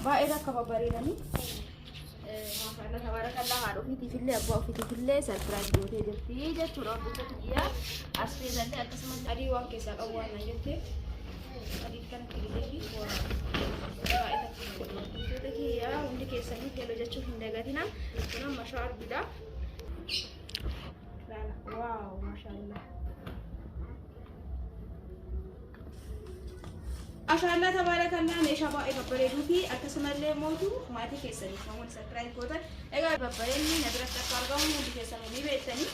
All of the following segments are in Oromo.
بايدا كبابريني ما شاء الله تبارك الله هادو في اللي ابو في اللي سربرايز دوتي جبتي جت تروح بتجيا اسفي زنده اقسم ادي وان كيس الاول نجتي ادي كانت تجيبي بايدا دوتي يا وندي كيس اللي كيلو جت شوف ندغاتنا كنا مشاعر بدا لا واو ما شاء الله ما شاء الله تبارك الله نيشا باي ببريدو في اكسم اللي موتو ماتي كيسني فمون سبسكرايب كوتا ايغا ببريني نبرت تقارغو من كيسني دي بيتني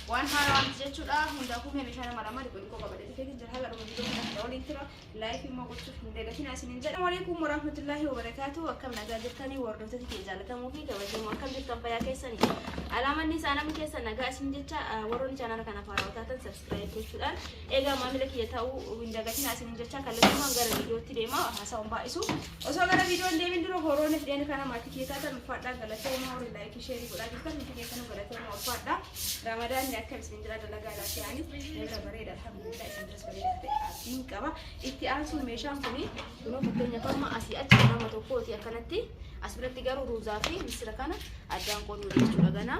وان هاران جچودا هنداكو ميشانا مرامر كو قبل تيجي جرها لو فيديو داول انترا لايك ما قلت ندغتنا سنين السلام عليكم ورحمه الله وبركاته وكم نغادرتني وردوتي كيجالتمو في توجه وكم جرتم فيا كيسني علامه ني سانا مكيسن نغا سن جچا ورون channel kana faraawtatan subscribe gochuudhaan eega maamila kiyya ta'uu windagatina sinin jecha kallatuma gara videotti deema haasawun ba'isu osoo gara videoon deemin dura horoon fideen kana maatii kiyyaatan uffadha galatoomaa horii like share godhaa jirtan miti keessan galatoomaa uffadha ramadaan ni akka isin jira dalagaa laati ani eega bareeda alhamdulillah isin dras bareeda ta'e asiin qaba itti aansuun meeshaan kuni kunoo fakkeenya fama asii achi nama tokkooti akkanatti asbiratti garuu ruuzaa fi misira kana addaan qooduu jechuudha gana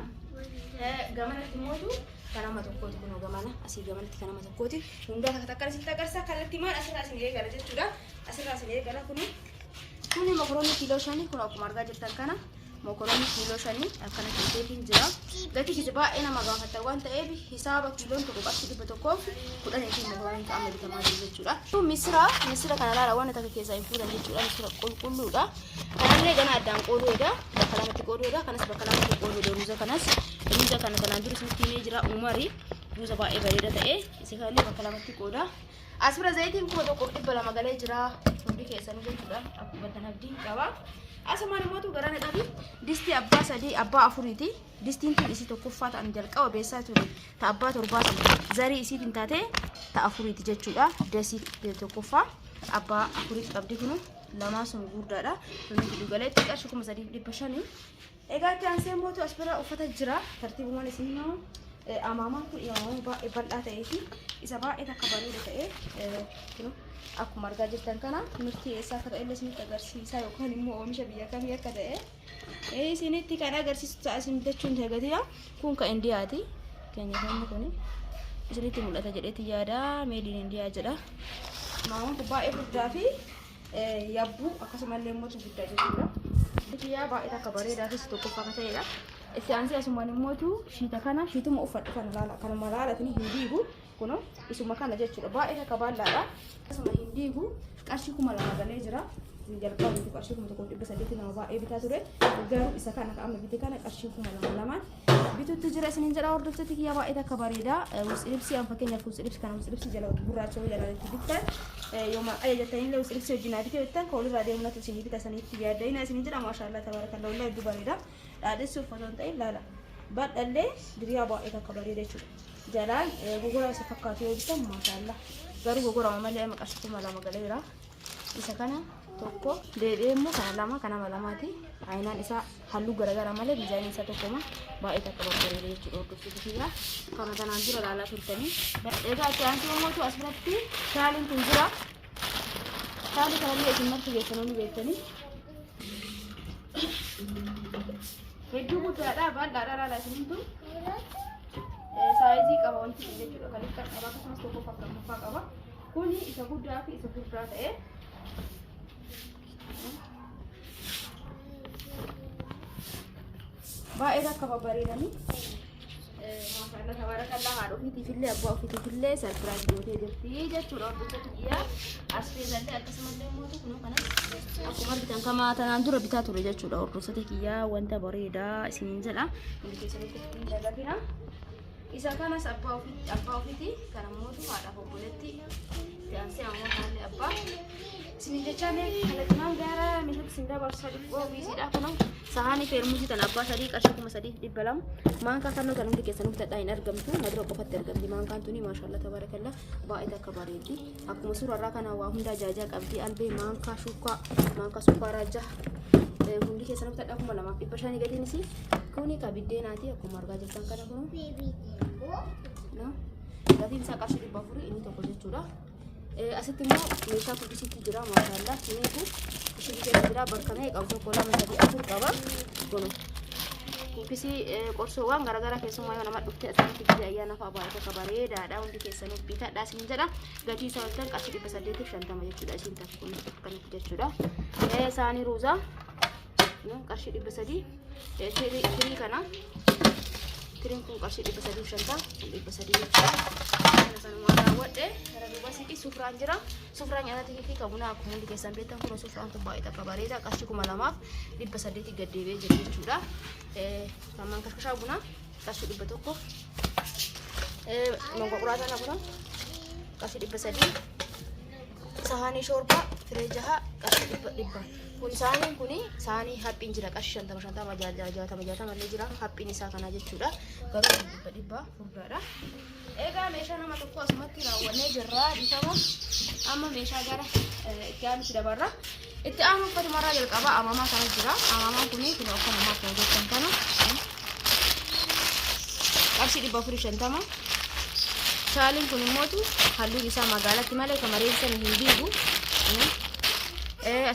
gamanatti mootu kanama tokkooti kunoo gamana asii gamanatti kanama tokkooti hundaa takka sitti agarsiisa kallattii maal asirraa isin eegala jechuudha asirraa isin eegala kuni mokoroonii kiiloo 5 kun akkuma argaa jirtan kana mokoroonii kiiloo 5 akkana keesseetiin jira gatii kisi baay'ee nama gaafata waan ta'eef hisaaba kiiloon tokko qarshii 100 kudhaniitiin mokoroonii ta'amma bitamaa jiru jechuudha misira kana laala waan takka keessaa hin fuudhan jechuudha misira qulqulluudha kanallee gana addaan qooduudha bakka lamatti qooduudha kanas bakka lamatti qooduudha ruuza kanas ruuza kana kanaan dura isinitti himee jira umari ruuza baay'ee bareeda ta'e isi kanallee bakka lamatti qooda asbira zayitiin koo tokko 200 galee jira hundi keessan jechuudha akkuma tan abdiin qaba asuma namoota garaan dhabi disti abbaa 3 abbaa 4ti distiin tun isi tokkoffaa ta'an jalqaba beessaa ture ta abbaa 7 zarii isiitiin taate ta 4ti jechuudha dasi tokkoffaa abbaa 4 qabdi kunu lama sun gurdaadha tuni gidugalee xiqqaa 3,500 egaa chaansee mootu asbira uffata jira tartiibumaan isin amama kun yaa'u baay'ee bal'aa ta'ee fi isa baay'ee takka bareeda ta'e akkuma argaa jirtan kana mirti eessaa akka ta'e illee isinitti agarsiisa yookaan immoo oomisha biyya kamii akka ta'e isinitti kan agarsiisu ta'a isin bitachuun tagatiidha kun ka indiyaati keenya kanni kun isinitti mul'ata jedheeti yaada meediin indiyaa jedha maamuun kun baay'ee guddaa fi yabbuu akkasumallee mootu guddaa jechuudha biyya baay'ee takka bareedaa fi tokkoffaa akka ta'edha isiansi asumaan immoo shiita kana shiituma uffadhu kan laala kan malaalatni hindiigu kuno isuma kana jechuudha baay'ee takka ballaadha asuma hindiigu qarshii 2,000 galee jira jalqabu qarshii 1,300 nama baay'ee bitaa ture garuu isa kana amma bite kana qarshii 2,000 bitutti jira isinin jedha hordoftooti kiyya baay'ee takka bareeda usilibsi an fakkeenyaaf usilibsi kana usilibsi jala gurraacha jalatti bittan yooma ajajatanii usilibsi wajjin adii bittan koolirraa deemnatu isin bitasanitti yaadayina isinin jedha maashaallah tabarakallah wallahi hedduu bareeda dhaadessi uffatoon ta'e laala badhallee diriyaa baay'ee takka bareeda jechuudha jalaan gogora isa fakkaatu yoo bitan maashaallah garuu gogora malee amma qarshii 2,000 galeera isa kana tokko deedeemmoo kana lama kana lamaati aynaan isaa halluu garagara malee dizaayinii isaa tokkoma baay'ee takka bareeda jechuudha hordoftoota kiyya kana kanaan dura laalaa turtanii egaa itti aansee mootu asirratti shaaliin kun jira shaalii kanallee isin marti geessanoonni beektanii hedduu guddaadha bal'aadha laala isintu saayizii qaba wanti jechuudha kan akka qaba akkasumas tokko fakkaatu qaba kuni isa guddaa fi isa guddaa ta'e baay'ee takka babbareedanii maashaallah tabarakallah haadha ofiitiifillee abbaa ofiitiifillee sarpiraayis gootee jirti jechuudha hordoftoota kiyya as feezallee akkasumallee mootu kunoo kanas akkuma argitan kamaa tanaan dura bitaa ture jechuudha hordoftoota kiyya wanta bareedaa isiniin jedha hundi keessanitti hin dagatina isa kanas abbaa ofiiti kana mootu haadhaaf obboleetti taansee ammoo haalli abbaa isiniin jechaan kallattimaan gara meeshatti isin dabarsaa dhibboo biisiidha kunoo sahani feermuusi tan abbaa 3 qarshii 3,200 maankaa kannoo tan hundi keessan bitadhaa hin argamtu madura qofatti argamti maankaan tuni maashaallah tabarakallah baay'ee takka bareeddi akkuma suurarraa kana waa hunda ajaajaa qabdi albee maankaa sukkaaraa jaha hundi keessan bitadhaa 2,500 gatiinisi kuni ka biddeenaati akkuma argaa jirtan kana kun gatiin isaa qarshii 400 inni tokko jechuudha asitti immoo meeshaa kubbisiitti jira maashaallah sineetu ishii keessa jira barkamee qabdu koolaa meeshaalee afur qaba kun kubbisii qorsoowwan garagaraa keessumaa yoo nama dhuftee asirratti biyya ayyaana fa'aa baay'ee bareedaadha hundi keessanuu bitadhaa isin jedha gatii isaa waliin qarshii 850 jechuudha isin tafi kun kanatti jechuudha saanii ruuzaa qarshii 300 tirii kana tiriin kun qarshii 350 jechuudha kana sanumaa raawwadhe gara duuba siqi sufraan jira sufraan nyaata fi qabuna akkuma hundi keessan beektan kun sufraan kun baay'ee bareeda qarshii 2800 gad deebi'ee jira jechuudha Taman kasha buna kasih di betul kok. Mangkok kuratan aku kan kasih di besadi. Sahani shorba frejaha kasih di ba. Kun sahani sahani happy jira kasih shanta majata malle jira happy ni sakana jechuudha. Garuu di ba furdaadha. Egaa meeshaa nama tokko asumatti raawwannee jirra bitama amma meeshaa gara itti aanutti dabarra itti aanu uffata maraa jalqaba amamaa kana jira amamaa kuni kun akka namaa hojjetan kana qarshii 450 shaaliin kun immoo halluun isaa magaalatti malee kamareensa hin diigu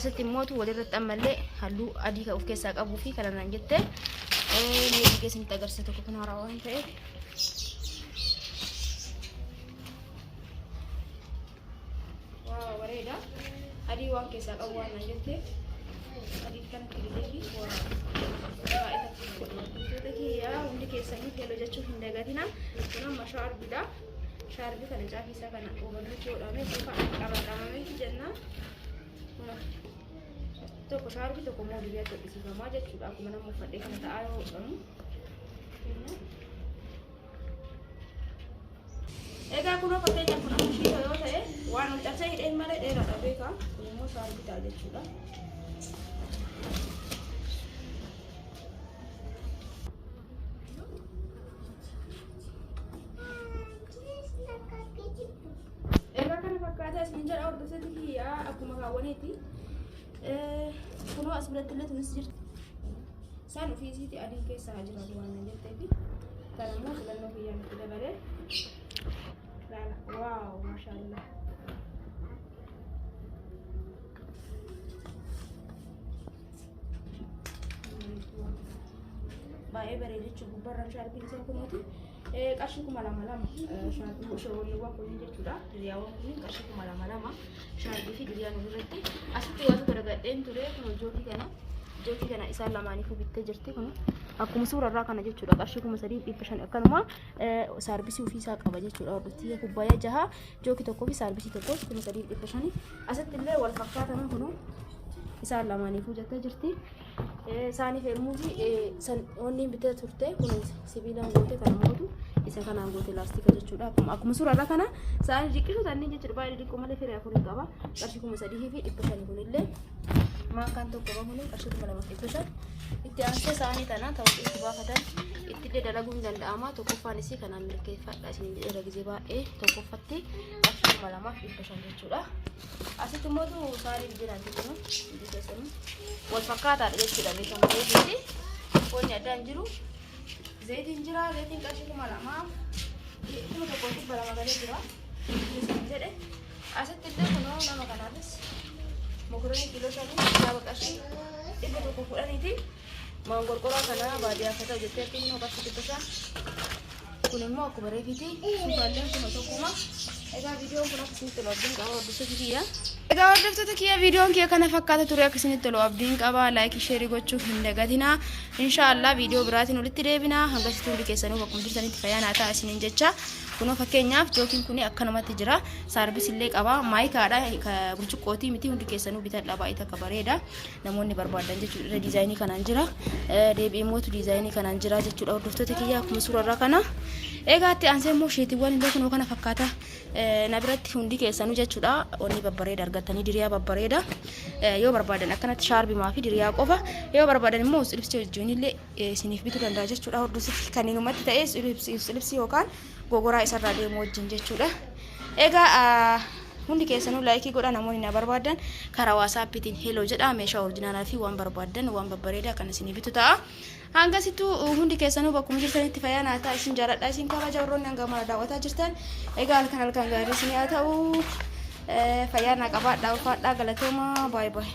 asitti immoo walirratti ammallee halluu adii ka of keessaa qabuu fi kana nan jette mee geessin agarsiisa tokko kana haaraa waan ta'eef Adi waan keessa qabu waan najette adi kan kirileefi waa itu ya hundi keessanii keelloo jechuun hin dagatina kun amma shaarbidha shaarbi kana caafisa kana obaluu godhame bifa qabamee jenna tokko shaarbi tokko moo dibiyaa tokkisifamaa jechuudha akkuma nama uffadhee kana ta'aa yoo godhamu Egaa kun fakkeenya kun amshii yoo ta'e waan hojjatee hidheen malee dheeraadha beeka kun immoo shaarbitaa jechuudha. Egaa kana fakkaataa isin jedha hordoftoota kiyyaa akkuma kaawwaneeti kunoo as biratti illee tunis jirti. Isaan ofiisiiti adiin keessaa jiraatu waan jetteefi kana immoo filannoo kiyyaan itti dabalee Wow, mashallah. Baay'ee bareeda jechuudha gubbarraan shaarbiin isaa kunuuti qarshii 200 shaarbii shooliiwwan kunniin jechuudha diriyaawwan kunniin qarshii 200 shaarbii fi diriyaan irratti asitti waan garagadheen ture kun jookii kana isaan lamaaniifuu bittee jirti kun akkuma suurarraa kana jechuudha qarshii 3500 akkanuma saarbisii ofii isaa qaba jechuudha hordoftii kubbaayyaa jaha jookii tokkoo fi saarbisii tokko 3500 asitti illee wal fakkaatan kun isaan lamaaniifuu jettee jirti saanii feermuutii onni bittee turte kun sibiilaan goote kana mootu isa kanaan goote laastika jechuudha akkuma suurarraa kana saanii diqqisuu tanneen jechuudha baay'ee diqqoo malee firii afurii qaba qarshii 3500 kun illee makan tokko bahune qarshii 200 itti aansee saanii tana ta'uu itti baafatan itti illee dalaguun danda'ama tokkoffaan isii kanaan milkeeffadha isin irra gizee baay'ee tokkoffatti qarshii 200 jechuudha asitti immoo saanii jiraan jechuudha wal fakkaataadha jechuudha beekamaa jechuudha wanni addaan jiru zayitiin jira zayitiin qarshii 200 kuma tokkotti baramagalee jira jedhe asitti illee kunoo nama kanaafis Mokurani kilo satu, saya kasih itu toko kuda ini, mangkor-kora kana badia kata jete pin mau kasih kita kuning mau aku bereviti, sumpahnya cuma toko mah, ega video pun aku sini terlebih kalau bisa jadi ya. Ega order tuh kia video kia kana fakkat tuh ya kesini terlebih kalau like share gocu hingga gadina, insyaallah video berarti nulit tidak bina, hangga situ di kesan aku kemudian tadi kaya nata asinin jecha. Kuno fakkeenyaaf jookiin kuni akkanumatti jira saarbis illee qaba maayikaadha ka burcuqqootii miti hundi keessanuu bitadha baay'ee akka bareeda namoonni barbaadan jechuudha diizaayinii kanaan jira deebi'ee mootu diizaayinii kanaan jira jechuudha hordoftoota kiyyaa akkuma suurarraa kana eegaatti aansee immoo sheetiiwwan illee kunoo kana fakkaata na biratti hundi keessanuu jechuudha onni babbareeda argatanii diriyaa babbareeda yoo barbaadan akkanatti shaarbimaa fi diriyaa qofa yoo barbaadan immoo silipsii wajjin illee isiniif bituu danda'a jechuudha hordoftoota kanneenumatti ta'ee silipsii yookaan gogoraa isarraa deemu wajjin jechuudha. Egaa hundi keessanuu laayikii godhaa namoonni na barbaadan karaa WhatsAppiitiin hello jedhaa meeshaa oriijinaalaa fi waan barbaadan waan babbareedaa kan isin bitu ta'a. Hangasitu hundi keessanuu bakkuma jirtanitti fayyaa naa ta'a isin jaaladha isin kabaja warroonni hanga mana daawwataa jirtan. Egaa halkan gaarii isin haa ta'u fayyaa naa qabaadhaa ulfaadhaa galatooma baay baay.